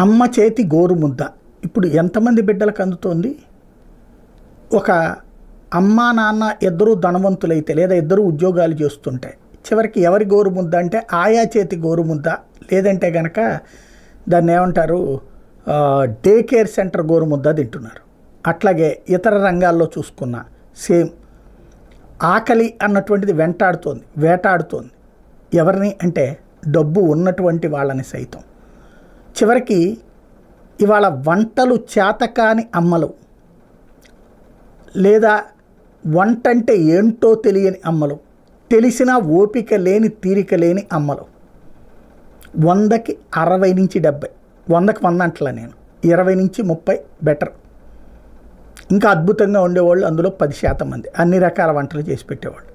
అమ్మ చేతి గోరుముద్ద ఇప్పుడు ఎంతమంది బిడ్డలకు అందుతోంది? ఒక అమ్మ నాన్న ఇద్దరు ధనవంతులైతే లేదా ఇద్దరు ఉద్యోగాలు చేస్తుంటే చివరికి ఎవరి గోరుముద్ద అంటే ఆయా చేతి గోరుముద్ద, లేదంటే కనుక దాన్ని ఏమంటారు డే కేర్ సెంటర్ గోరుముద్ద తింటున్నారు. అట్లాగే ఇతర రంగాల్లో చూసుకున్న సేమ్ ఆకలి అన్నటువంటిది వేటాడుతోంది. ఎవరిని అంటే డబ్బు ఉన్నటువంటి వాళ్ళని సైతం. చివరికి ఇవాళ వంటలు చేతకాని అమ్మలు, లేదా వంట అంటే ఏంటో తెలియని అమ్మలు, తెలిసినా ఓపిక లేని తీరిక లేని అమ్మలు 100కి 60 నుంచి 70, 100కి 100 అంటలా నేను, 20 నుంచి 30 బెటర్. ఇంకా అద్భుతంగా ఉండేవాళ్ళు అందులో 10% మంది అన్ని రకాల వంటలు చేసి పెట్టేవాళ్ళు.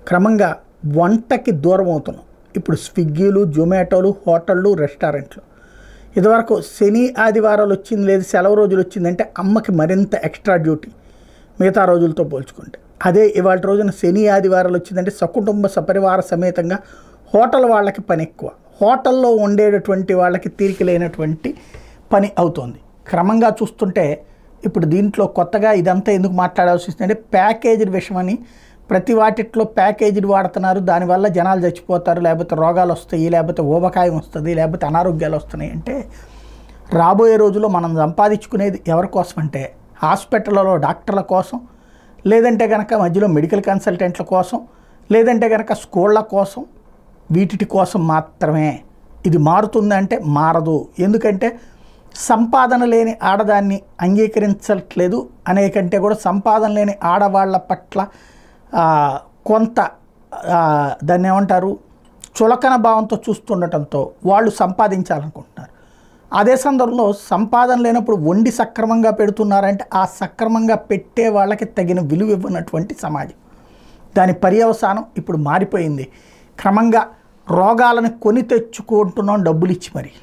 క్రమంగా వంటకి దూరం అవుతున్నాం. ఇప్పుడు స్విగ్గీలు, జొమాటోలు, హోటళ్ళు, రెస్టారెంట్లు. ఇదివరకు శని ఆదివారాలు వచ్చింది లేదు సెలవు రోజులు వచ్చిందంటే అమ్మకి మరింత ఎక్స్ట్రా డ్యూటీ మిగతా రోజులతో పోల్చుకుంటే. అదే ఇవాళ రోజున శని ఆదివారాలు వచ్చిందంటే సకుటుంబ సపరివార సమేతంగా హోటల్ వాళ్ళకి పని ఎక్కువ, హోటల్లో ఉండేటటువంటి వాళ్ళకి తీరిక లేనటువంటి పని అవుతుంది. క్రమంగా చూస్తుంటే ఇప్పుడు దీంట్లో కొత్తగా ఇదంతా ఎందుకు మాట్లాడాల్సి వస్తుందంటే ప్యాకేజీ విషయమని ప్రతి వాటిట్లో ప్యాకేజీలు వాడుతున్నారు. దానివల్ల జనాలు చచ్చిపోతారు, లేకపోతే రోగాలు వస్తాయి, లేకపోతే ఊబకాయం వస్తుంది, లేకపోతే అనారోగ్యాలు వస్తున్నాయి. అంటే రాబోయే రోజుల్లో మనం సంపాదించుకునేది ఎవరి కోసం అంటే హాస్పిటల్లో డాక్టర్ల కోసం, లేదంటే కనుక మధ్యలో మెడికల్ కన్సల్టెంట్ల కోసం, లేదంటే కనుక స్కూళ్ళ కోసం, వీటి కోసం మాత్రమే. ఇది మారుతుందంటే మారదు. ఎందుకంటే సంపాదన లేని ఆడదాన్ని అంగీకరించట్లేదు అనేకంటే కూడా సంపాదన లేని ఆడవాళ్ల పట్ల కొంత దాన్ని ఏమంటారు చులకన భావంతో చూస్తుండటంతో వాళ్ళు సంపాదించాలనుకుంటున్నారు. అదే సందర్భంలో సంపాదన లేనప్పుడు వండి సక్రమంగా పెడుతున్నారంటే ఆ సక్రమంగా పెట్టే వాళ్ళకి తగిన విలువ ఇవ్వనటువంటి సమాజం. దాని పర్యవసానం ఇప్పుడు మారిపోయింది. క్రమంగా రోగాలను కొని తెచ్చుకుంటున్నాం డబ్బులు ఇచ్చి మరి.